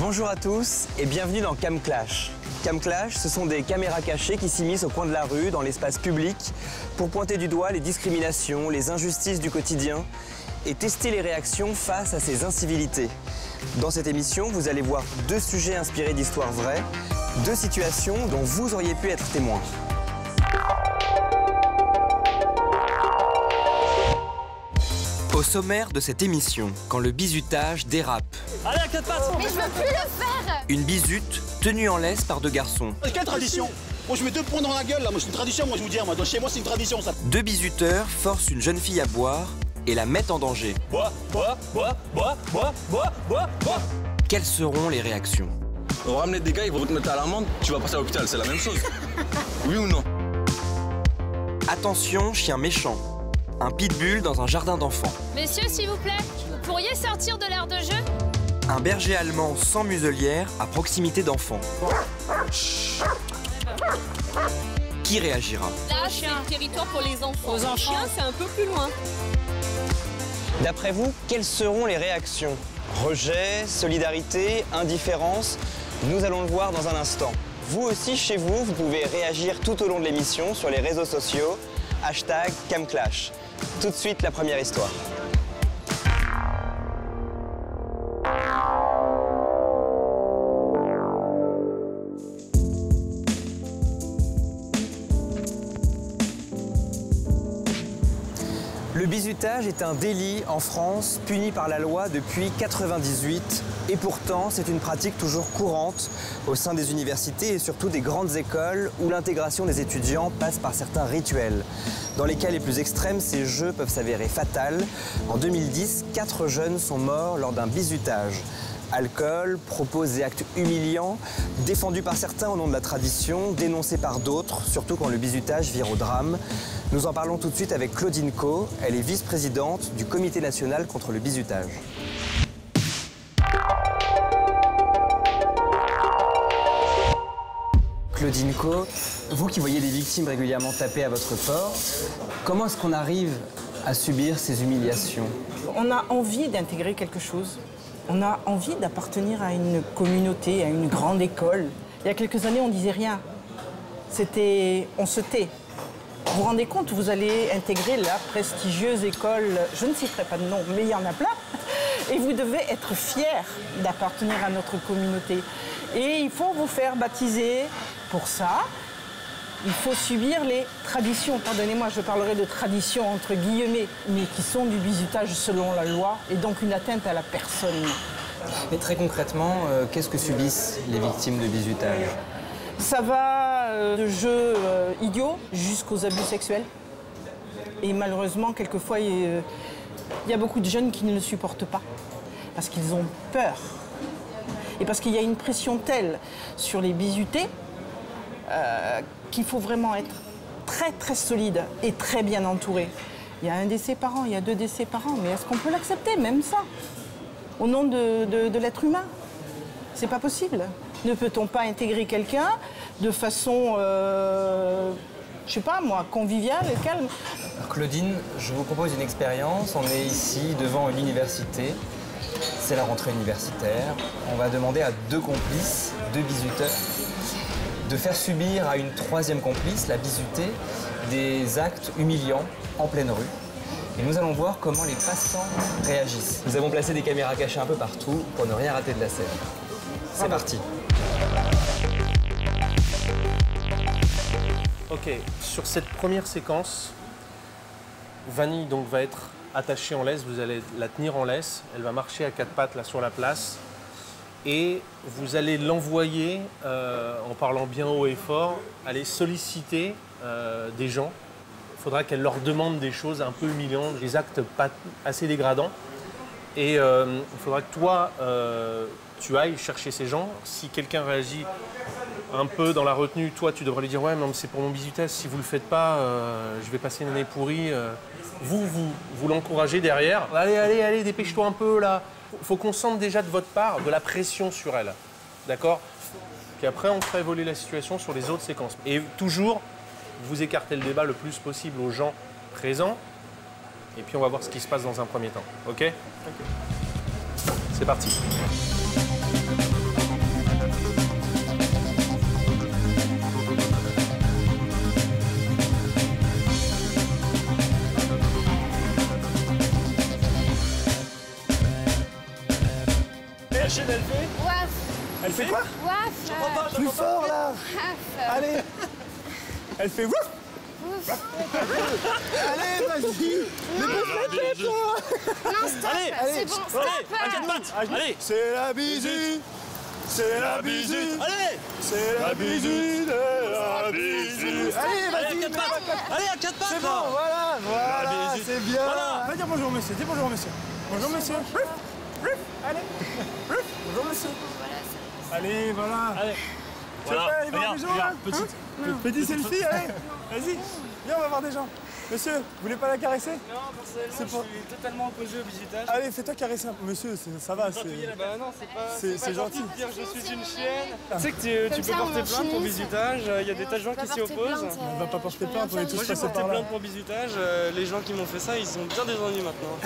Bonjour à tous et bienvenue dans Cam Clash. Cam Clash, ce sont des caméras cachées qui s'immiscent au coin de la rue, dans l'espace public, pour pointer du doigt les discriminations, les injustices du quotidien et tester les réactions face à ces incivilités. Dans cette émission, vous allez voir deux sujets inspirés d'histoires vraies, deux situations dont vous auriez pu être témoin. Au sommaire de cette émission, quand le bizutage dérape. Allez, à quatre pattes. Mais je veux plus le faire. Une bizute tenue en laisse par deux garçons. Quelle tradition? Moi je mets 2 points dans la gueule là, moi c'est une tradition, moi je vous dis, moi chez moi c'est une tradition ça. Deux bizuteurs forcent une jeune fille à boire et la mettent en danger. Bois. Quelles seront les réactions? On va ramener des gars, ils vont te mettre à l'amende, tu vas passer à l'hôpital, c'est la même chose. Oui ou non? Attention, chien méchant. Un pitbull dans un jardin d'enfants. Messieurs, s'il vous plaît, vous pourriez sortir de l'aire de jeu? Un berger allemand sans muselière à proximité d'enfants. Qui réagira? Là, c'est un territoire pour les enfants. Aux enfants, chiens, c'est un peu plus loin. D'après vous, quelles seront les réactions? Rejet, solidarité, indifférence? Nous allons le voir dans un instant. Vous aussi, chez vous, vous pouvez réagir tout au long de l'émission sur les réseaux sociaux. #CamClash. Tout de suite, la première histoire. Le bizutage est un délit en France, puni par la loi depuis 1998. Et pourtant, c'est une pratique toujours courante au sein des universités et surtout des grandes écoles où l'intégration des étudiants passe par certains rituels. Dans les cas les plus extrêmes, ces jeux peuvent s'avérer fatals. En 2010, 4 jeunes sont morts lors d'un bizutage. Alcool, propos et actes humiliants, défendus par certains au nom de la tradition, dénoncés par d'autres, surtout quand le bizutage vire au drame. Nous en parlons tout de suite avec Claudine Caux. Elle est vice-présidente du Comité national contre le bizutage. Claudine Caux, vous qui voyez des victimes régulièrement taper à votre porte, comment est-ce qu'on arrive à subir ces humiliations? On a envie d'intégrer quelque chose. On a envie d'appartenir à une communauté, à une grande école. Il y a quelques années, on disait rien. On se tait. Vous vous rendez compte, vous allez intégrer la prestigieuse école, je ne citerai pas de nom, mais il y en a plein. Et vous devez être fiers d'appartenir à notre communauté. Et il faut vous faire baptiser. Pour ça, il faut subir les traditions. Pardonnez-moi, je parlerai de traditions entre guillemets, mais qui sont du bizutage selon la loi et donc une atteinte à la personne. Mais très concrètement, qu'est-ce que subissent les victimes de bizutage? Ça va de jeux idiots jusqu'aux abus sexuels. Et malheureusement, quelquefois, il y a beaucoup de jeunes qui ne le supportent pas parce qu'ils ont peur. Et parce qu'il y a une pression telle sur les bizutés qu'il faut vraiment être très très solide et très bien entouré. Il y a un décès par an, il y a 2 décès par an, mais est-ce qu'on peut l'accepter, même ça? Au nom de l'être humain? C'est pas possible. Ne peut-on pas intégrer quelqu'un de façon, je sais pas moi, conviviale et calme? Claudine, je vous propose une expérience. On est ici devant une université. C'est la rentrée universitaire. On va demander à 2 complices, 2 bizuteurs, de faire subir à une 3e complice, la bizutée, des actes humiliants en pleine rue. Et nous allons voir comment les passants réagissent. Nous avons placé des caméras cachées un peu partout pour ne rien rater de la scène. C'est parti. Ok, sur cette première séquence, Vanille donc va être attachée en laisse, vous allez la tenir en laisse, elle va marcher à 4 pattes là sur la place et vous allez l'envoyer, en parlant bien haut et fort, aller solliciter des gens. Il faudra qu'elle leur demande des choses un peu humiliantes, des actes pas assez dégradants. Et il faudra que toi, tu ailles chercher ces gens. Si quelqu'un réagit un peu dans la retenue, toi, tu devrais lui dire « Ouais, mais c'est pour mon bizutage, si vous ne le faites pas, je vais passer une année pourrie. » Vous l'encouragez derrière. « Allez, dépêche-toi un peu, là. » Il faut qu'on sente déjà de votre part de la pression sur elle. D'accord? Puis après, on ferait évoluer la situation sur les autres séquences. Et toujours, vous écartez le débat le plus possible aux gens présents. Et puis, on va voir ce qui se passe dans un premier temps. OK? C'est parti. La chaîne, elle fait. Waf. Elle fait quoi? Waf. Plus fort là. Waf. Allez. Elle fait wouf. Allez, vas-y. Mais bouge la tête là. Non, stop. C'est bon, stop. Allez. C'est la bisu. C'est la bisu. Allez. C'est la bisu de la bisu. Allez, vas-y. Allez, à 4 pattes. C'est bon, voilà, c'est bien. Voilà. Va dire bonjour monsieur, dis bonjour monsieur. Bonjour monsieur. Allez. Bonjour monsieur. Allez, voilà. Allez. Tu veux pas aller voir des gens là? Petit selfie, allez. Vas-y. Viens, on va voir des gens. Monsieur, vous voulez pas la caresser? Non, personnellement, je suis totalement opposé au bisutage. Allez, fais-toi caresser un peu. Monsieur, ça va, Bah non, c'est c'est gentil. de dire je suis une chienne. Tu sais que tu peux ça, porter on plainte pour finit. bisutage, il y a des tas de gens qui s'y opposent. On va pas porter plainte, on est tous Moi j'ai passés porté par là. plainte pour bisutage, les gens qui m'ont fait ça, ils sont bien désennuis maintenant.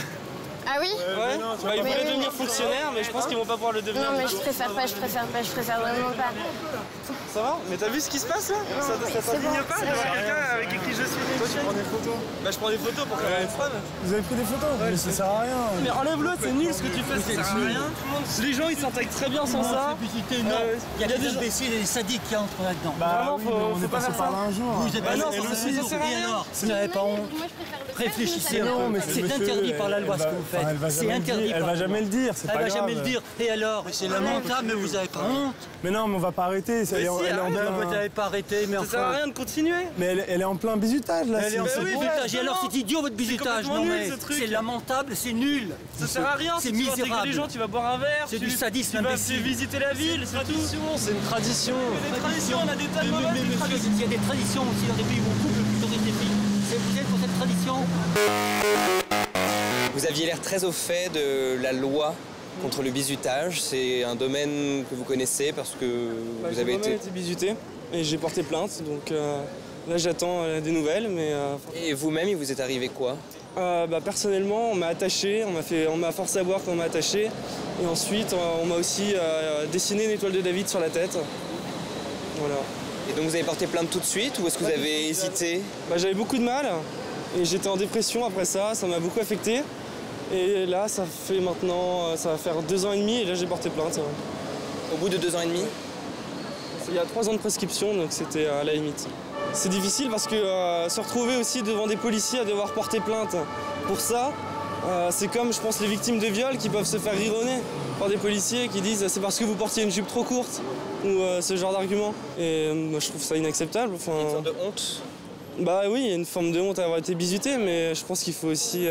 Ah oui? Ouais, non, tu bah, ils Mais voulaient oui, devenir mais- fonctionnaires, mais je pense qu'ils vont pas pouvoir le devenir. Non, mais du je coup. préfère pas, je préfère vraiment pas. Ça va? Mais t'as vu ce qui se passe là? Ça t'indigne pas de voir quelqu'un avec qui je suis une chienne? Prends des photos. Bah je prends des photos pour faire une preuve. Vous avez pris des photos? Mais ça sert à rien. Mais enlève-le, c'est nul ce que tu fais, ça sert à rien. Les gens ils s'intègrent très bien sans ça. Il y a des imbéciles et des sadiques qui entrent là-dedans. Bah Vraiment, oui, faut- mais on faut est pas passé faire par ça. là un jour. Vous êtes Bah non, pas ça sert à et rien. alors vous n'avez pas honte. Moi, je préfère le faire. Réfléchissez un Non, peu. mais C'est monsieur, interdit par la loi ce que vous faites. Elle va C'est jamais le interdit dire, elle par va la jamais loi. le dire, c'est Elle pas va grave. jamais le dire. Et alors? C'est lamentable, mais vous n'avez pas honte. Mais non, mais on va pas arrêter. Elle est en Vous plein... n'avez pas arrêté, mais Ça sert à enfin. rien de continuer. Mais elle est en plein bisutage là. Elle est en c'est- plein oui, bisutage. Et alors justement. c'est idiot votre bisutage. complètement Non nul, mais ce truc. c'est lamentable, c'est nul. Ça sert à rien, C'est si tu veux intégrer misérable. les gens, tu vas boire un verre. C'est tu- du sadisme Tu vas imbécile. visiter la ville, c'est tout. C'est une tradition. Des traditions, on a des tas de mauvaises Mais traditions. il y a des traditions aussi dans des pays où on coupe le clitoris des filles. Vous êtes pour cette tradition? Vous aviez l'air très au fait de la loi contre le bizutage. C'est un domaine que vous connaissez parce que vous avez été... été bisuté et j'ai porté plainte, donc là j'attends des nouvelles, mais Et vous-même, il vous est arrivé quoi? personnellement on m'a attaché, on m'a forcé à boire quand on m'a attaché, et ensuite on m'a aussi dessiné une étoile de David sur la tête. Voilà. Et donc vous avez porté plainte tout de suite ou est-ce que vous avez hésité? J'avais beaucoup de mal et j'étais en dépression après ça m'a beaucoup affecté. Et là, ça fait maintenant, ça va faire 2 ans et demi et là j'ai porté plainte. Au bout de 2 ans et demi? Il y a 3 ans de prescription, donc c'était à la limite. C'est difficile parce que se retrouver aussi devant des policiers à devoir porter plainte pour ça, c'est comme, je pense, les victimes de viol qui peuvent se faire rironner par des policiers qui disent c'est parce que vous portiez une jupe trop courte ou ce genre d'argument. Et moi, je trouve ça inacceptable. Enfin, Une sorte de honte? Bah oui, il y a une forme de honte à avoir été bisuté, mais je pense qu'il faut aussi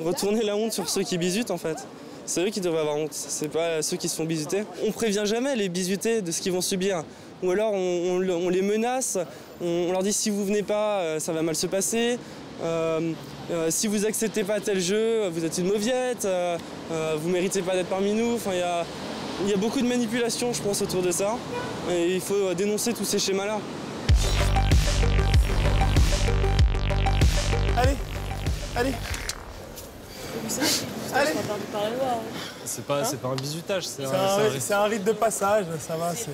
retourner la honte sur ceux qui bisutent en fait. C'est eux qui devraient avoir honte, c'est pas ceux qui se font bisuter. On prévient jamais les bisutés de ce qu'ils vont subir. Ou alors on les menace, on leur dit si vous venez pas, ça va mal se passer. Si vous acceptez pas tel jeu, vous êtes une mauviette, vous méritez pas d'être parmi nous. Enfin, il y a beaucoup de manipulations, je pense, autour de ça. Et il faut dénoncer tous ces schémas-là. Allez, allez. Allez. C'est pas un bisutage, C'est un rite de passage, ça va. C'est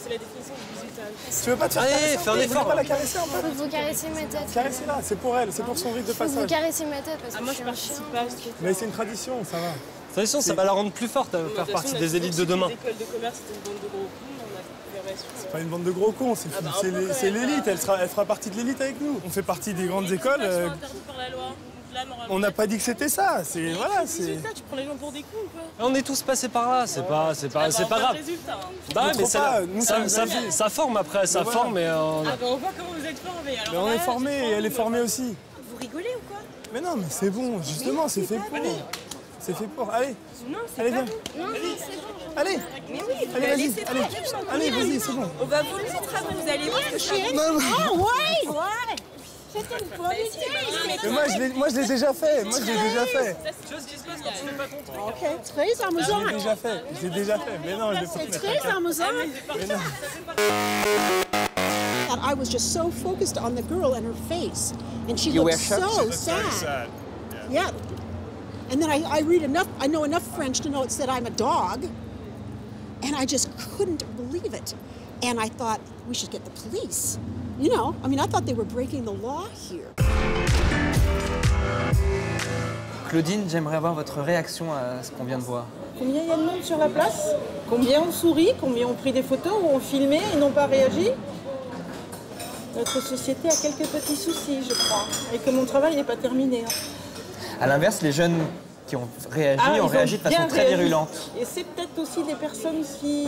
la définition du bisutage. Tu veux pas te faire Allez, caresser fais un peu? effort. Tu veux pas la caresser un peu? Faut que vous caressez ma tête. Caressez-la, c'est pour elle, c'est pour son rite de Faut que vous passage. caressez ma tête parce que Moi je je suis un chien. participe pas à ce truc. Mais c'est une tradition, ça va. Tradition, ça va la rendre plus forte à faire partie des élites de demain. L'école de commerce c'était une bande de gros cons, on a fait des relations. Pas une bande de gros cons, c'est l'élite, elle fera partie de l'élite avec nous. On fait partie des grandes écoles. Interdit par la loi. Là, normalement, On n'a pas dit que c'était ça, c'est voilà, c'est. résultat, tu prends les gens pour des cons ou quoi? On est tous passés par là, c'est pas grave. Résultat. Bah ouais, trop mais c'est pas, là. nous, Ça forme après, ça voilà. forme et On voit comment vous êtes formés. Mais on est formés et elle est formée aussi. Vous rigolez ou quoi? Mais non, mais c'est bon, justement, c'est fait pour. C'est fait pour. Allez, Non, c'est allez, pas viens. bon. Non, c'est bon. Allez, Mais oui, allez, vas-y, laissez allez, tranquille, je t'en prie. allez, vas-y, c'est bon. On va vous le mettre après, vous allez voir ce que ça va. Non, non. Ah ouais. Mais moi, je l'ai déjà fait. Moi, je l'ai déjà fait. Tu vois ce qui se passe quand tu fais pas ton truc. Très amusant. Je l'ai déjà fait. Je l'ai déjà fait. Mais non, je l'ai pas C'est fait. très amusant. And I was just so focused on the girl and her face, and she You looked were shocked? so sad. Yeah. And then I read enough. I know enough French to know it said I'm a dog, and I just couldn't believe it. And I thought we should get the police. You know, I mean, I thought they were breaking the law here. Claudine, j'aimerais avoir votre réaction à ce qu'on vient de voir. Combien il y a de monde sur la place? Combien ont souri? Combien ont pris des photos ou ont filmé et n'ont pas réagi? Notre société a quelques petits soucis, je crois, et que mon travail n'est pas terminé. À l'inverse, les jeunes qui ont réagi ont réagi de façon très virulente. Et c'est peut-être aussi des personnes qui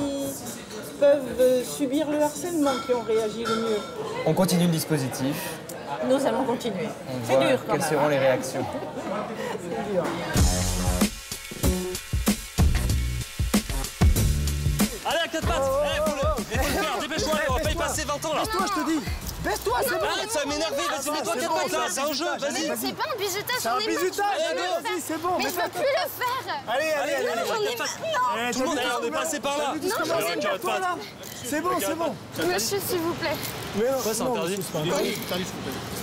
peuvent subir le harcèlement qui ont réagi le mieux. On continue le dispositif. Nous allons continuer. C'est Voilà, dur quand même. quelles seront les réactions? C'est dur. Allez, à 4 pattes. Faut le faire, dépêche-toi, on va pas y passer 20 ans là. Baisse-toi, je te dis. Baisse-toi, c'est bon. Arrête, ça va m'énerver, vas-y, mets-toi 4 pattes là, c'est un jeu, vas-y. C'est pas un bizutage, C'est un bizutage, vas-y, c'est bon. Mais je peux plus le faire. Allez, J'en ai marre. Tout le monde, on est passé par là. C'est bon, c'est bon. Monsieur, s'il vous plaît. Mais non, Quoi, c'est interdit?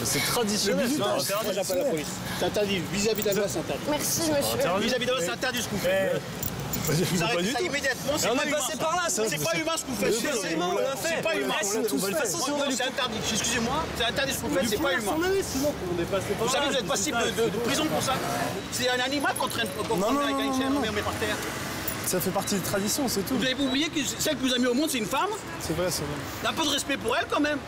C'est traditionnel. Moi, j'appelle la police. C'est interdit. Vis-à-vis de la loi, c'est interdit. Merci, monsieur. Vis-à-vis de la loi, c'est interdit ce que vous faites. Vous arrêtez ça immédiatement, c'est On pas est humain. passé par là, C'est pas humain ce que vous faites. C'est humain, on l'a fait. C'est pas humain. On va le faire ça, sinon on va lui C'est interdit. Excusez-moi, c'est interdit ce que vous faites, c'est pas humain. Sinon, on est passé par là. Vous savez, vous êtes passible de prison pour ça. C'est un animal qu'on traîne avec une chaîne, on met par terre. Ça fait partie des traditions, c'est tout. Vous avez oublié que celle que vous avez mis au monde, c'est une femme? C'est vrai, c'est vrai. Un peu de respect pour elle quand même.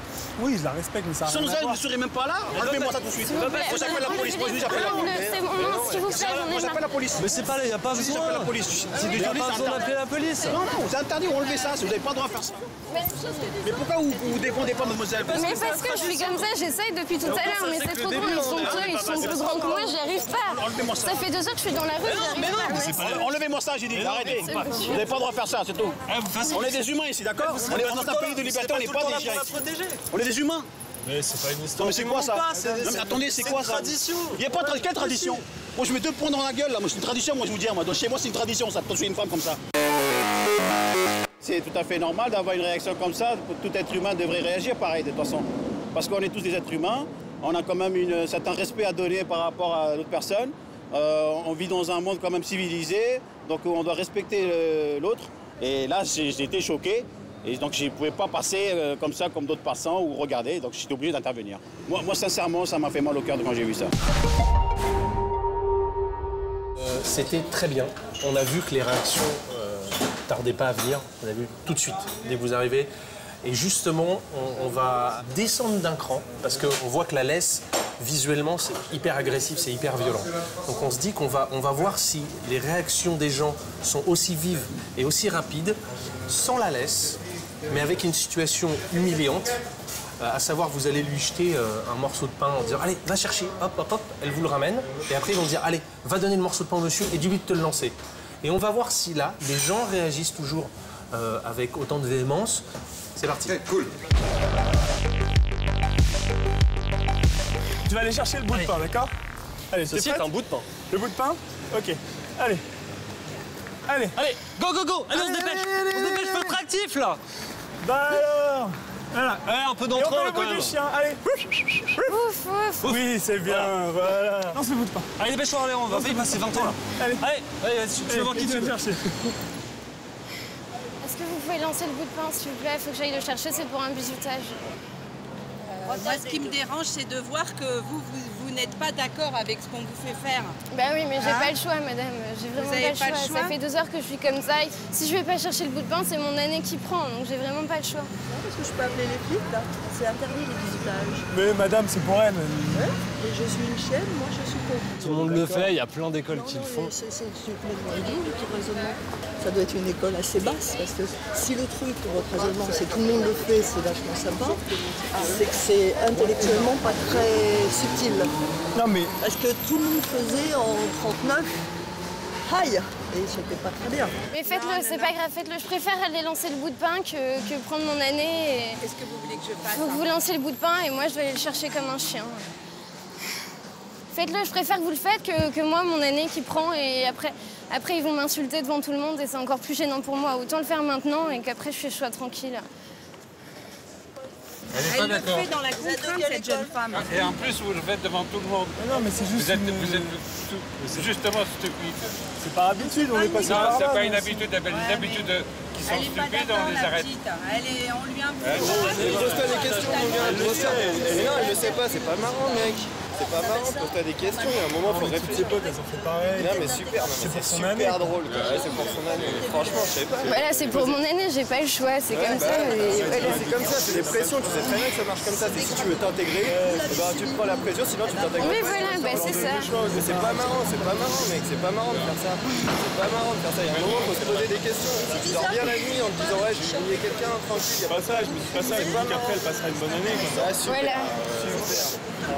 Oui, je la respecte, mais ça a Sans rien à elle, vous voir. ne serez même pas là. Enlevez-moi ça tout de suite. Moi, j'appelle la police. Moi, je j'appelle la police. C'est bon, non, s'il vous plaît, j'en Moi, ai j'appelle marre. la police. Mais c'est pas là, y a pas Si, besoin. j'appelle la police. C'est Y a désolé, pas c'est besoin interdit. d'appeler la police. Non, non, c'est interdit, enlevez ça. Vous n'avez pas le droit de faire ça. Mais pourquoi vous défendez pas mademoiselle? Mais parce que je suis comme ça, j'essaye depuis tout à l'heure, mais c'est trop grand, ils sont deux, ils sont plus grands que moi, j'y arrive pas. Enlevez-moi ça. Ça fait 2 heures que je suis dans la rue, j'y arrive pas. Enlevez-moi ça, j'ai dit. Arrêtez. Vous n'avez pas le droit de faire ça, c'est tout. On est des humains ici, d'accord? On est dans un pays de liberté, on n'est pas des chiens. On est des humains. Mais c'est pas une Non histoire. mais c'est quoi ça? Non mais attendez, c'est quoi une ça? tradition. Il n'y a pas de quelle tradition? Moi je mets 2 points dans la gueule là, moi c'est une tradition, moi je vous dis, moi chez moi c'est une tradition ça de toucher une femme comme ça. C'est tout à fait normal d'avoir une réaction comme ça, tout être humain devrait réagir pareil de toute façon. Parce qu'on est tous des êtres humains, on a quand même un certain respect à donner par rapport à d'autres personnes. On vit dans un monde quand même civilisé, donc on doit respecter l'autre. Et là j'ai été choqué. Et donc je ne pouvais pas passer comme ça, comme d'autres passants, ou regarder, donc j'étais obligé d'intervenir. Moi, sincèrement, ça m'a fait mal au cœur quand j'ai vu ça. C'était très bien. On a vu que les réactions tardaient pas à venir. On a vu tout de suite, dès que vous arrivez. Et justement, on va descendre d'un cran, parce qu'on voit que la laisse, visuellement, c'est hyper agressif, c'est hyper violent. Donc on se dit qu'on va voir si les réactions des gens sont aussi vives et aussi rapides, sans la laisse, mais avec une situation humiliante, à savoir vous allez lui jeter un morceau de pain en disant allez, va chercher, hop, hop, hop, elle vous le ramène, et après ils vont dire allez, va donner le morceau de pain au monsieur et dis-lui de te le lancer. Et on va voir si là, les gens réagissent toujours avec autant de véhémence. C'est parti. Cool. Tu vas aller chercher le bout de pain, d'accord? Allez, Ceci est un bout de pain. Le bout de pain? Ok. Allez. Allez. Allez, go, go, go. Allez, on se dépêche. On se dépêche, faut être actif là. Bah alors. Voilà. Ouais, un peu Et on d'entrain fait le quand bruit même. du chien, allez. Ouf, ouf. Oui, c'est bien, voilà. Lance le bout de pain. Allez, dépêche-toi, allez, on va y passer 20 ans là. Allez. Allez, vas-y, tu vas voir qui tu viens veux. chercher. Est-ce que vous pouvez lancer le bout de pain, s'il vous plaît? Il faut que j'aille le chercher, c'est pour un bizutage. Moi, ce qui me dérange, c'est de voir que vous n'êtes pas d'accord avec ce qu'on vous fait faire. Bah oui, mais j'ai pas le choix, madame. J'ai vraiment avez pas le pas le choix. choix Ça fait 2 heures que je suis comme ça. Si je vais pas chercher le bout de pain, c'est mon année qui prend. Donc j'ai vraiment pas le choix. Est-ce que je peux appeler les flics là? C'est interdit les visitages. Mais madame, c'est pour elle. Ouais. Et je suis une chienne, moi je suis contre. Tout le monde le fait, il y a plein d'écoles qui le font. C'est complètement idiot le petit raisonnement. Ça doit être une école assez basse parce que si le truc, votre raisonnement, c'est que tout le monde le fait, c'est vachement sympa, c'est que c'est intellectuellement pas très subtil. Non mais. Parce que tout le monde faisait en 39. Aïe! Et c'était pas très bien. Mais faites-le, c'est pas grave, faites-le. Je préfère aller lancer le bout de pain que prendre mon année. Qu'est-ce que vous voulez que je fasse? Faut que vous lancez le bout de pain et moi je vais aller le chercher comme un chien. Faites-le, je préfère que vous le faites que moi, mon année qui prend et après ils vont m'insulter devant tout le monde et c'est encore plus gênant pour moi. Autant le faire maintenant et qu'après je sois tranquille. Elle le fait dans la contrainte, cette jeune femme. Et en plus, vous le faites devant tout le monde. Non, mais c'est juste. Vous êtes justement stupide. C'est par habitude, on est passé par là. Non, c'est pas une habitude. Il y a des habitudes qui sont Elle est pas stupides, on les d'accord, la arrête. petite. On lui impose. Il pose pas des questions, mon gars. Elle le sait pas, c'est pas marrant, mec. c'est pas marrant, pose-toi des questions, il y a un moment, faut réfléchir. Toutes ses potes, elles ont fait pareil. Non, mais super, c'est super drôle. Ouais, c'est pour son année, mais franchement, je sais pas. Voilà, c'est pour mon année, j'ai pas le choix, c'est comme ça. C'est comme ça, c'est des pressions, tu sais très bien que ça marche comme ça. Si tu veux t'intégrer, tu te prends la pression, sinon tu t'intègres pas. Oui, voilà, c'est ça. Mais c'est pas marrant, mec, c'est pas marrant de faire ça. C'est pas marrant de faire ça, il y a un moment, faut se poser des questions. Si tu dors bien la nuit en te disant, ouais, je vais humilier quelqu'un, tranquille, pas ça, je me dis pas ça, je me dis qu'après elle passera une bonne année. Voilà.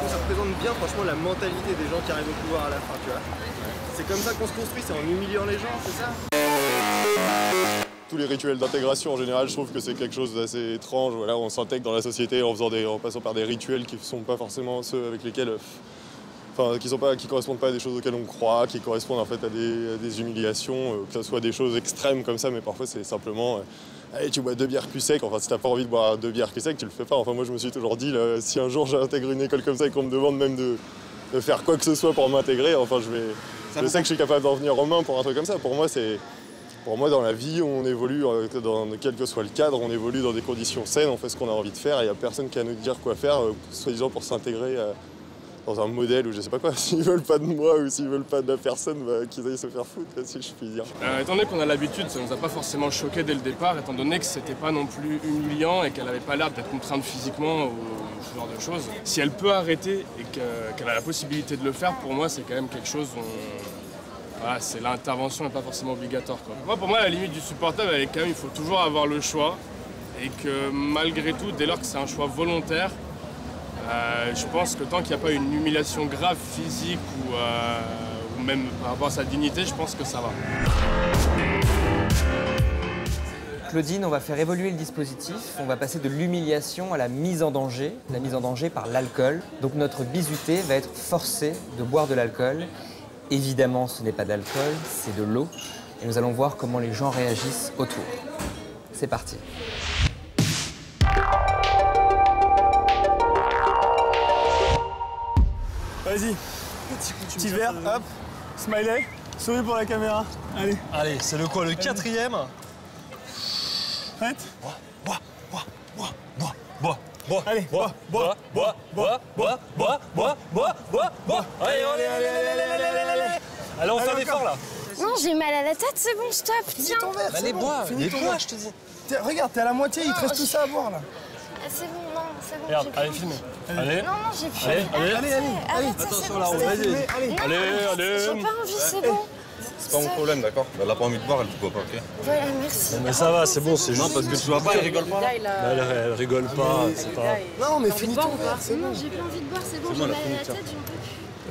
Ça représente bien franchement la mentalité des gens qui arrivent au pouvoir à la fin, tu vois. C'est comme ça qu'on se construit, c'est en humiliant les gens, c'est ça. Tous les rituels d'intégration en général, je trouve que c'est quelque chose d'assez étrange. Voilà, on s'intègre dans la société en passant par des rituels qui ne sont pas forcément ceux avec lesquels, qui correspondent pas à des choses auxquelles on croit, qui correspondent en fait à des humiliations, que ce soit des choses extrêmes comme ça, mais parfois c'est simplement allez, tu bois 2 bières cul sec. Enfin, si t'as pas envie de boire 2 bières cul sec, tu le fais pas. Enfin, moi je me suis toujours dit, là, si un jour j'intègre une école comme ça et qu'on me demande même de faire quoi que ce soit pour m'intégrer, enfin je sais que je suis capable d'en venir aux mains pour un truc comme ça. Pour moi, dans la vie, on évolue, quel que soit le cadre, on évolue dans des conditions saines, on fait ce qu'on a envie de faire et il n'y a personne qui a à nous dire quoi faire, soi-disant pour s'intégrer dans un modèle ou je sais pas quoi. S'ils veulent pas de moi ou s'ils veulent pas de la personne, qu'ils aillent se faire foutre, si je puis dire. Étant donné qu'on a l'habitude, ça nous a pas forcément choqué dès le départ, étant donné que c'était pas non plus humiliant et qu'elle avait pas l'air d'être contrainte physiquement ou ce genre de choses. Si elle peut arrêter et qu'elle a la possibilité de le faire, pour moi, c'est quand même quelque chose voilà, c'est l'intervention n'est pas forcément obligatoire, quoi. Moi, pour moi, la limite du supportable, elle est quand même, il faut toujours avoir le choix. Et que malgré tout, dès lors que c'est un choix volontaire, je pense que tant qu'il n'y a pas une humiliation grave physique ou même par rapport à sa dignité, je pense que ça va. Claudine, on va faire évoluer le dispositif. On va passer de l'humiliation à la mise en danger par l'alcool. Donc notre bizuté va être forcé de boire de l'alcool. Évidemment, ce n'est pas d'alcool, c'est de l'eau. Et nous allons voir comment les gens réagissent autour. C'est parti. Vas-y, petit verre, hop, smiley, souris pour la caméra. Allez. Allez, c'est le quoi, le 4e? Prête? Bois. Allez, bois. Allez. Allez, on fait un effort là. Non, j'ai mal à la tête, c'est bon, stop, tiens. Ton verre, allez, bois, je te dis. Regarde, t'es à la moitié, il te reste tout ça à boire là. C'est bon, non, c'est bon. Regarde, allez, filme. Allez. Non, j'ai plus. Allez. Attention là, vas-y. Allez. J'ai pas envie, c'est bon. C'est pas mon problème, d'accord? Elle a pas envie de boire, elle ne boit pas, ok? Voilà, merci. Mais ça va, c'est bon, c'est juste. Non, parce que tu vois pas, elle rigole pas là. Elle rigole pas, c'est pas. Non, mais finis ton verre, c'est bon. J'ai pas envie de boire, c'est bon, j'ai mal à la tête, j'en peux plus.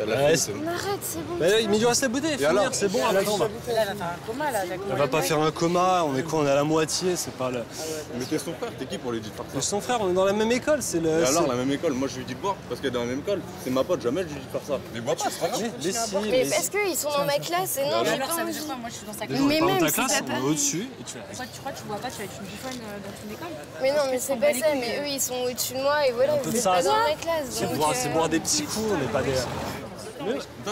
On arrête, c'est bon. Mais il lui reste la bouteille, finir, c'est bon, à l'attendre. Là, elle va faire un coma, là. Elle va pas faire un coma, on est quoi? On est à la moitié, c'est pas le. Mais t'es son frère, t'es qui pour lui dire de faire ça? C'est son frère, on est dans la même école, c'est le. Et alors, la même école, moi je lui dis de boire, parce qu'elle est dans la même école. C'est ma pote, jamais je lui dis de faire ça. Mais bois pas, c'est pas grave. Mais parce qu'ils sont dans ma classe et non, j'ai pas envie. Moi, je suis dans sa classe. Mais même ta si classe, t'as on est au-dessus et tu fais. Pourquoi tu crois que tu vois pas, tu vas être une biffonne dans ton école? Mais non, mais c'est pas ça, mais eux ils sont au-dessus de moi et voilà, vous êtes pas dans ma classe. C'est boire des petits coups, on n'est pas des.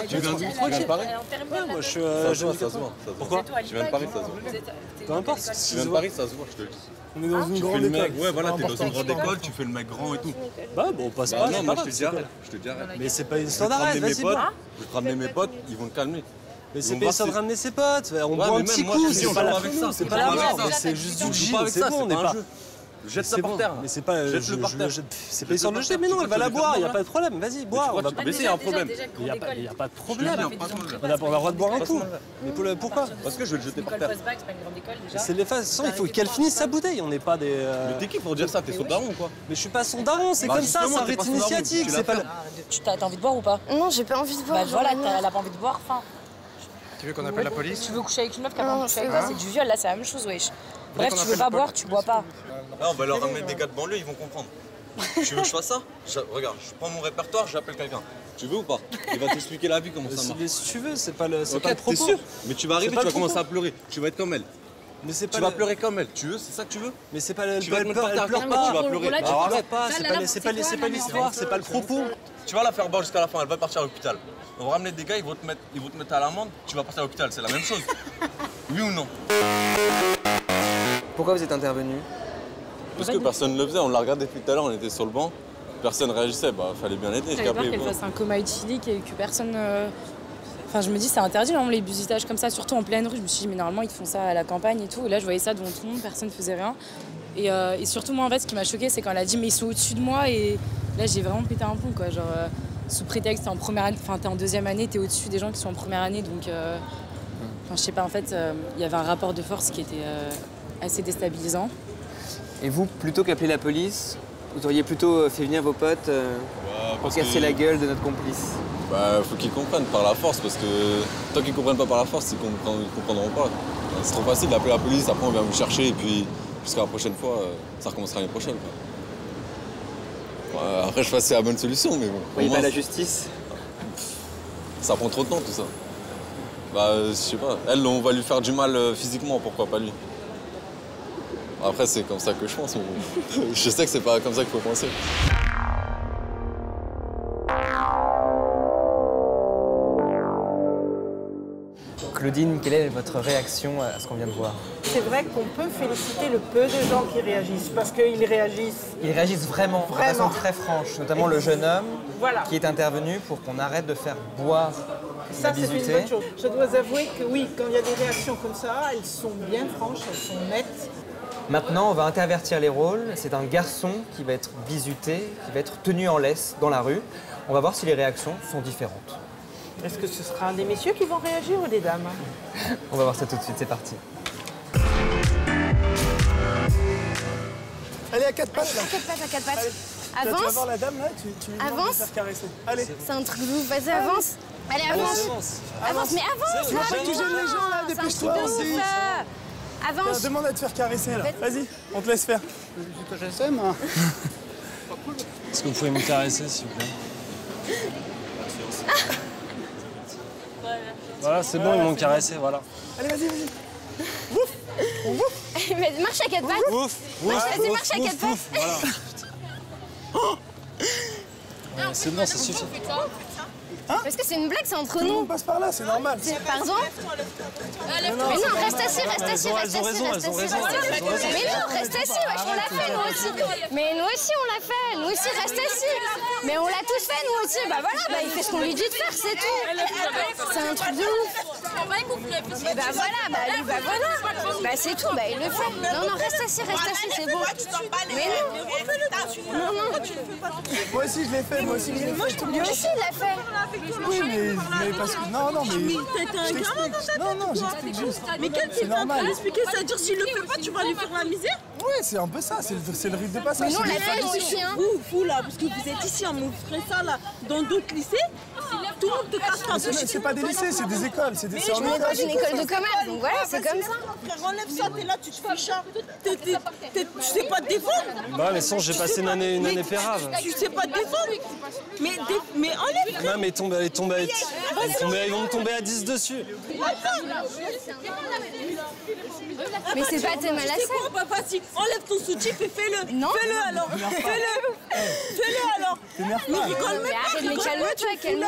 Tu viens d'où? Tu viens de Paris? Moi je suis. Ça se voit. Pourquoi? Tu viens de Paris, ça se voit. Peu importe. Tu viens de Paris, ça se voit, je te le dis. On est dans une grande école. Ouais, voilà, t'es dans une grande école, tu fais le mec grand et tout. Bah bon, on passe pas. Non, moi je te dis arrête. Mais c'est pas une histoire d'arrêt, vas-y. Je vais te ramener mes potes, ils vont te calmer. Mais c'est pas histoire de ramener ses potes. On boit un petit coup, c'est pas la mort, c'est pas la mort. C'est juste du gin, c'est bon, on n'est pas. Jette ça par terre. Mais c'est pas. Jette-le par terre. C'est pas histoire de le jeter, mais non, elle va la boire, il n'y a pas de problème, vas-y, bois. Mais il y a un problème. Il n'y a pas de problème. On a le droit de boire un coup. Mais pourquoi? Parce que je vais le jeter par terre. C'est les façons, il faut qu'elle finisse sa bouteille, on n'est pas des. Mais t'es qui pour dire ça? T'es son daron ou quoi? Mais je suis pas son daron, c'est comme ça, c'est un rite initiatique. T'as envie de boire ou pas? Non, j'ai pas envie de boire. Bah voilà, elle a pas envie de boire, enfin. Tu veux qu'on appelle la police? Tu veux coucher avec une meuf qui a pas envie de coucher avec toi, c'est du viol, là c'est la même chose, wesh. Bref, tu veux pas boire, tu bois pas. Là, on va leur ramener des gars de banlieue, ils vont comprendre. Tu veux que je fasse ça? Regarde, je prends mon répertoire, j'appelle quelqu'un. Tu veux ou pas? Il va t'expliquer la vie, comment ça marche. Si tu veux, c'est pas le propos. T'es sûr? Mais tu vas arriver, tu vas commencer à pleurer. Tu vas être comme elle. Mais c'est pas tu vas pleurer comme elle. Tu veux? C'est ça que tu veux? Mais c'est pas le. Tu vas te mettre par terre, tu vas pleurer. Alors arrête pas, c'est pas l'histoire, c'est pas le propos. Tu vas la faire boire jusqu'à la fin, elle va partir à l'hôpital. On va ramener des gars, ils vont te mettre à l'amende, tu vas partir à l'hôpital, c'est la même chose. Oui ou non? Pourquoi vous êtes intervenu? Parce que personne ne le faisait, on l'a regardé depuis tout à l'heure, on était sur le banc. personne réagissait, bah fallait bien l'aider. J'avais peur qu'elle fasse un coma éthylique et que personne... Enfin, je me dis, c'est interdit, non, les busitages comme ça, surtout en pleine rue. Je me suis dit, mais normalement, ils font ça à la campagne et tout. Et là, je voyais ça devant tout le monde, personne ne faisait rien. Et surtout, moi, en fait, ce qui m'a choquée, c'est quand elle a dit, mais ils sont au-dessus de moi. Et là, j'ai vraiment pété un plomb, quoi. Genre, sous prétexte, t'es en première année, enfin, t'es en deuxième année, t'es au-dessus des gens qui sont en première année. Donc, enfin, je sais pas, en fait, il y avait un rapport de force qui était assez déstabilisant. Et vous, plutôt qu'appeler la police, vous auriez plutôt fait venir vos potes pour casser la gueule de notre complice? Bah, faut qu'ils comprennent par la force, parce que tant qu'ils comprennent pas par la force, ils comprendront pas. C'est trop facile d'appeler la police, après on vient vous chercher, et puis jusqu'à la prochaine fois, ça recommencera l'année prochaine. Quoi. Après, je sais pas si c'est la bonne solution, mais bon. Vous voyez pas la justice? Ça prend trop de temps, tout ça. Bah, je sais pas. Elle, on va lui faire du mal physiquement, pourquoi pas lui? Après, c'est comme ça que je pense, mais bon. Je sais que c'est pas comme ça qu'il faut penser. Claudine, quelle est votre réaction à ce qu'on vient de voir? C'est vrai qu'on peut féliciter le peu de gens qui réagissent, parce qu'ils réagissent. Ils réagissent vraiment, de façon très franche, notamment le jeune homme qui est intervenu pour qu'on arrête de faire boire ça, c'est une bonne chose. Je dois avouer que oui, quand il y a des réactions comme ça, elles sont bien franches, elles sont nettes. Maintenant, on va intervertir les rôles. C'est un garçon qui va être bizuté, qui va être tenu en laisse dans la rue. On va voir si les réactions sont différentes. Est-ce que ce sera des messieurs qui vont réagir ou des dames? On va voir ça tout de suite, c'est parti. Allez, à quatre pattes là. À quatre pattes, à quatre pattes. Allez. Avance. Tu vas voir la dame là, tu lui demandes de faire caresser. Allez. C'est un truc de ouf, vas-y, avance. Allez, avance. Avance, mais avance Tu vois pas que tu gênes les gens là, dépêche-toi aussi. Avance. Demande à te faire caresser là. Vas-y, on te laisse faire. Je sais moi. Est-ce que vous pouvez me caresser s'il vous plaît? Voilà, c'est bon, ils m'ont caressé, voilà. Allez, vas-y, vas-y. Ouf. Marche à quatre pattes. Ouf. Vas-y, marche à quatre pattes. Voilà. C'est bon, ça suffit. Parce que c'est une blague, c'est entre nous. Tout le nous. monde passe par là, c'est normal. Pardon? Mais non, reste assis, reste assis, reste assis, reste assis. Mais non, reste assis, wesh, on l'a fait nous aussi. Mais nous aussi on l'a fait, nous aussi reste assis. Mais on l'a tous fait nous aussi, bah voilà, bah il fait ce qu'on lui dit de faire, c'est tout. C'est un truc de ouf. Et bah voilà, bah lui, bah voilà. Bah c'est tout, bah il le fait. Non, non, reste assis, c'est bon. Mais non. Non, non. Moi aussi je l'ai fait, moi aussi je l'ai fait. Lui aussi il l'a fait. Oui, mais parce que... Non, non, mais... T'as un gamin dans ta tête. Non, j'explique juste. Mais quel type en train d'expliquer? C'est-à-dire s'il le fait pas, tu vas lui faire la misère? Ouais, c'est un peu ça, c'est le rite de passage. Mais nous on l'a fait aussi, hein. Vous là, parce que vous êtes ici, on me ferait ça là, dans d'autres lycées, tout le monde te casse ta bouche. C'est pas des lycées, c'est des écoles. Je viens d'une école de commerce, donc voilà, c'est comme ça. Frère, enlève ça, t'es là, tu te fais chat. Tu sais pas te défendre. Bah, mais sans, j'ai passé une année pérave. Tu sais pas te défendre. Mais enlève. Non, mais elle est tombée. Ils vont me tomber à 10 dessus. Mais c'est pas tes malassés. C'est quoi, papa? Si enlève ton soutif et fais-le. Non. Fais-le alors. Fais-le alors. Mais rigole même pas. Calme-toi.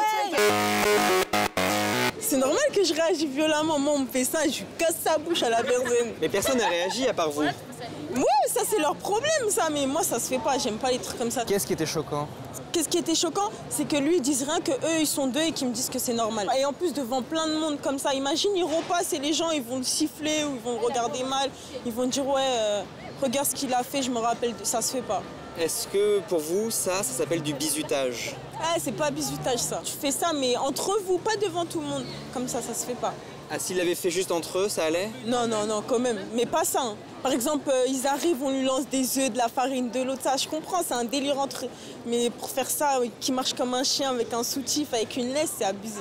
C'est normal que je réagisse violemment. Moi, on me fait ça, je lui casse sa bouche à la personne. Mais personne n'a réagi à part vous. Ouais, ça c'est leur problème, ça. Mais moi, ça se fait pas. J'aime pas les trucs comme ça. Qu'est-ce qui était choquant? Qu'est-ce qui était choquant? C'est que lui, ils disent rien, que eux, ils sont deux et qu'ils me disent que c'est normal. Et en plus, devant plein de monde comme ça, imagine, ils repassent et les gens, ils vont le siffler ou ils vont le regarder mal. Ils vont dire, ouais, regarde ce qu'il a fait, je me rappelle, ça se fait pas. Est-ce que pour vous, ça s'appelle du bizutage? Ah, c'est pas bizutage, ça. Tu fais ça, mais entre vous, pas devant tout le monde. Comme ça se fait pas. Ah, s'ils l'avaient fait juste entre eux, ça allait? Non, quand même. Mais pas ça. Hein. Par exemple, ils arrivent, on lui lance des œufs, de la farine, de l'eau, ça, je comprends, c'est un délire entre eux. Mais pour faire ça, qui marche comme un chien avec un soutif, avec une laisse, c'est abusé.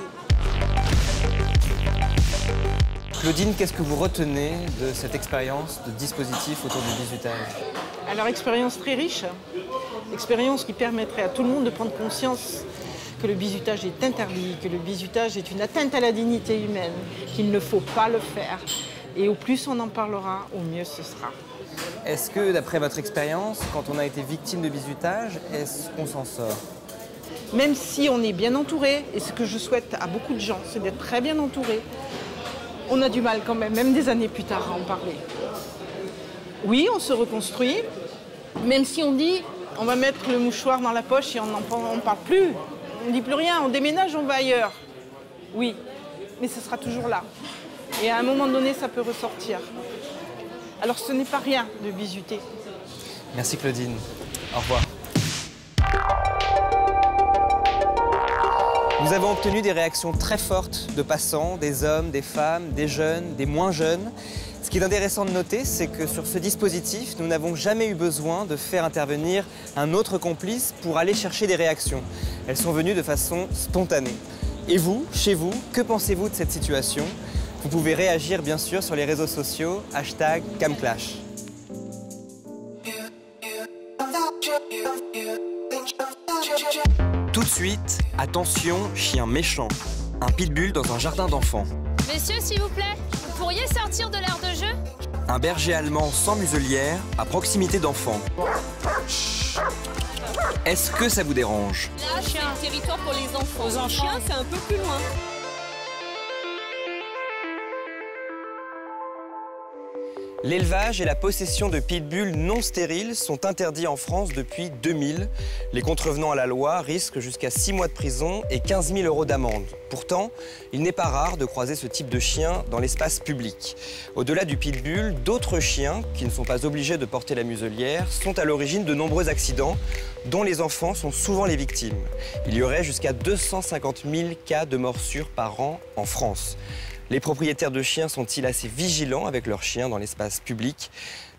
Claudine, qu'est-ce que vous retenez de cette expérience de dispositif autour du bizutage? Alors, expérience très riche. Expérience qui permettrait à tout le monde de prendre conscience que le bizutage est interdit, que le bizutage est une atteinte à la dignité humaine, qu'il ne faut pas le faire. Et au plus on en parlera, au mieux ce sera. Est-ce que, d'après votre expérience, quand on a été victime de bizutage, est-ce qu'on s'en sort? Même si on est bien entouré, et ce que je souhaite à beaucoup de gens, c'est d'être très bien entouré, on a du mal quand même des années plus tard, à en parler. Oui, on se reconstruit, même si on dit On va mettre le mouchoir dans la poche et on ne parle plus. On ne dit plus rien, on déménage, on va ailleurs. Oui, mais ce sera toujours là. Et à un moment donné, ça peut ressortir. Alors ce n'est pas rien de bisuter. Merci Claudine. Au revoir. Nous avons obtenu des réactions très fortes de passants, des hommes, des femmes, des jeunes, des moins jeunes. Ce qui est intéressant de noter, c'est que sur ce dispositif, nous n'avons jamais eu besoin de faire intervenir un autre complice pour aller chercher des réactions. Elles sont venues de façon spontanée. Et vous, chez vous, que pensez-vous de cette situation? Vous pouvez réagir bien sûr sur les réseaux sociaux, #CamClash. Tout de suite, attention, chien méchant. Un pitbull dans un jardin d'enfants. Messieurs, s'il vous plaît, vous pourriez sortir de l'aire de jeu? Un berger allemand sans muselière à proximité d'enfants. Est-ce que ça vous dérange? Là, c'est un territoire pour les enfants. Aux chiens, c'est un peu plus loin. L'élevage et la possession de pitbulls non stériles sont interdits en France depuis 2000. Les contrevenants à la loi risquent jusqu'à 6 mois de prison et 15 000 € d'amende. Pourtant, il n'est pas rare de croiser ce type de chien dans l'espace public. Au-delà du pitbull, d'autres chiens, qui ne sont pas obligés de porter la muselière, sont à l'origine de nombreux accidents, dont les enfants sont souvent les victimes. Il y aurait jusqu'à 250 000 cas de morsures par an en France. Les propriétaires de chiens sont-ils assez vigilants avec leurs chiens dans l'espace public?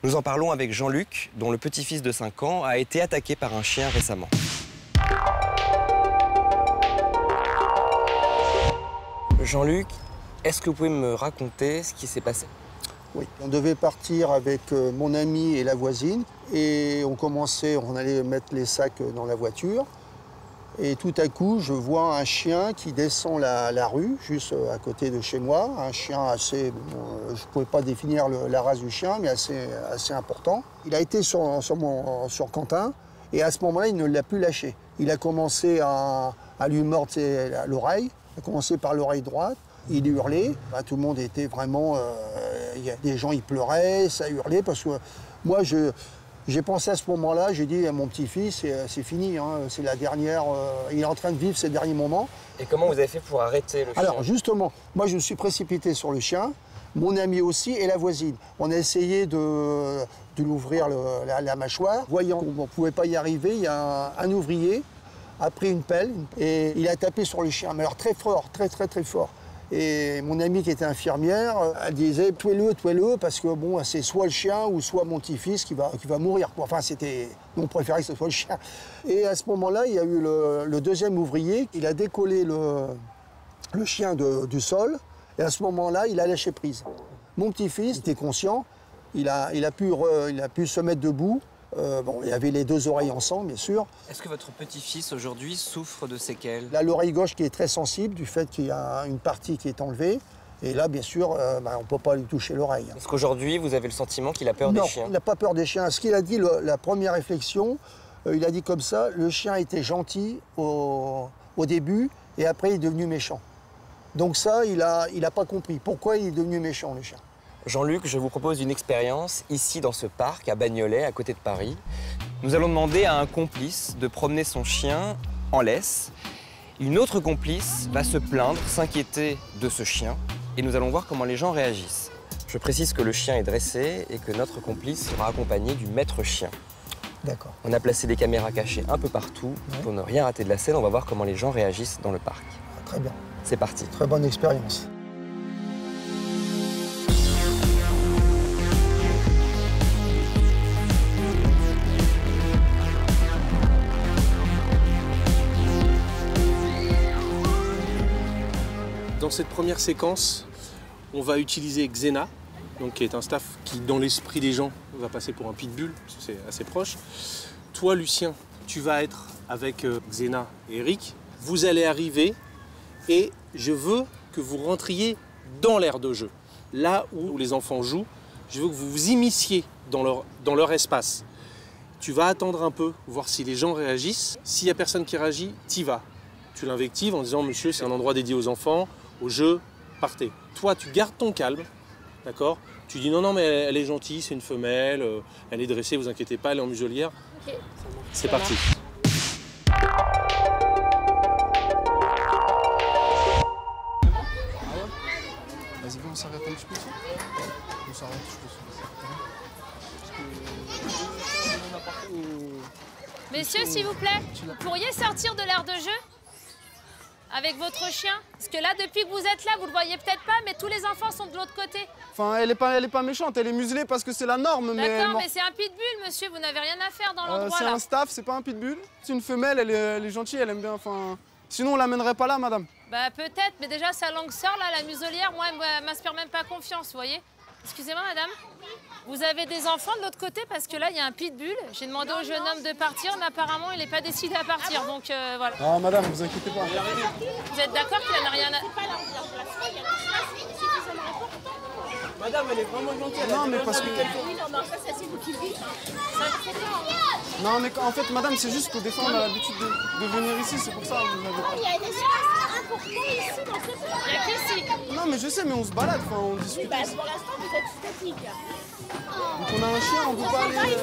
Nous en parlons avec Jean-Luc, dont le petit-fils de 5 ans a été attaqué par un chien récemment. Jean-Luc, est-ce que vous pouvez me raconter ce qui s'est passé? Oui, on devait partir avec mon ami et la voisine et on allait mettre les sacs dans la voiture. Et tout à coup, je vois un chien qui descend la rue, juste à côté de chez moi. Un chien assez... je ne pouvais pas définir la race du chien, mais assez important. Il a été sur Quentin, et à ce moment-là, il ne l'a plus lâché. Il a commencé à lui mordre l'oreille. Il a commencé par l'oreille droite. Il hurlait. Tout le monde était vraiment... il y a des gens, ils pleuraient, ça hurlait, parce que moi, j'ai pensé à ce moment-là, j'ai dit à mon petit-fils, c'est fini, hein, c'est la dernière, il est en train de vivre ses derniers moments. Et comment vous avez fait pour arrêter le chien? Alors justement, moi je me suis précipité sur le chien, mon ami aussi et la voisine. On a essayé de l'ouvrir la mâchoire. Voyant qu'on ne pouvait pas y arriver, il y a un ouvrier a pris une pelle et il a tapé sur le chien, mais alors très fort, très fort. Et mon amie qui était infirmière, elle disait « tuez-le, parce que bon, c'est soit le chien ou soit mon petit-fils qui va mourir. » Enfin, nous, on préférait que ce soit le chien. Et à ce moment-là, il y a eu le deuxième ouvrier. Il a décollé le chien du sol. Et à ce moment-là, il a lâché prise. Mon petit-fils était conscient. Il a pu se mettre debout. Il y avait les deux oreilles ensemble, bien sûr. Est-ce que votre petit-fils, aujourd'hui, souffre de séquelles? Il a l'oreille gauche qui est très sensible, du fait qu'il y a une partie qui est enlevée. Et là, bien sûr, on ne peut pas lui toucher l'oreille. Est-ce qu'aujourd'hui, vous avez le sentiment qu'il a peur des chiens? Non, il n'a pas peur des chiens. Ce qu'il a dit, la première réflexion, il a dit comme ça, le chien était gentil au début, et après, il est devenu méchant. Donc ça, il a pas compris. Pourquoi il est devenu méchant, le chien? Jean-Luc, je vous propose une expérience ici dans ce parc à Bagnolet, à côté de Paris. Nous allons demander à un complice de promener son chien en laisse. Une autre complice va se plaindre, s'inquiéter de ce chien et nous allons voir comment les gens réagissent. Je précise que le chien est dressé et que notre complice sera accompagné du maître chien. D'accord. On a placé des caméras cachées un peu partout pour ne rien rater de la scène. On va voir comment les gens réagissent dans le parc. Très bien. C'est parti. Très bonne expérience. Dans cette première séquence, on va utiliser Xena, donc qui est un staff qui, dans l'esprit des gens, va passer pour un pitbull, parce que c'est assez proche. Toi, Lucien, tu vas être avec Xena et Eric. Vous allez arriver et je veux que vous rentriez dans l'aire de jeu. Là où les enfants jouent, je veux que vous vous immisciez dans leur espace. Tu vas attendre un peu, voir si les gens réagissent. S'il n'y a personne qui réagit, t'y vas. Tu l'invectives en disant « Monsieur, c'est un endroit dédié aux enfants, au jeu, partez ». Toi, tu gardes ton calme, d'accord? Tu dis non, mais elle est gentille, c'est une femelle, elle est dressée, vous inquiétez pas, elle est en muselière. Ok. C'est parti. Vas-y, on s'arrête un petit peu. On s'arrête, Messieurs, s'il vous plaît, vous pourriez sortir de l'aire de jeu avec votre chien? Parce que là, depuis que vous êtes là, vous le voyez peut-être pas, mais tous les enfants sont de l'autre côté. Enfin, elle est pas méchante, elle est muselée parce que c'est la norme. D'accord, mais c'est un pitbull, monsieur, vous n'avez rien à faire dans l'endroit c'est là. un staff, c'est pas un pitbull. C'est une femelle, elle est gentille, elle aime bien. Enfin, sinon on l'amènerait pas là, madame. Bah peut-être, mais déjà sa langue sort là, la muselière, moi, elle m'inspire même pas confiance, vous voyez. Excusez-moi, madame. Vous avez des enfants de l'autre côté parce que là, il y a un pitbull. J'ai demandé au jeune homme de partir, mais apparemment, il n'est pas décidé à partir. Donc voilà. Ah, madame, vous inquiétez pas. Vous êtes d'accord qu'il n'a rien à... Madame, elle est vraiment gentille. Non, mais parce que... Non, mais en fait, madame, c'est juste que des fois, on a l'habitude de venir ici, c'est pour ça que vous n'avez pas... Il y a un espace important ici dans ce parc. Il y a qu'ici. Non, mais je sais, mais on se balade, enfin, on discute. Oui, bah pour l'instant, vous êtes statique. Donc on a un chien, on peut pas aller...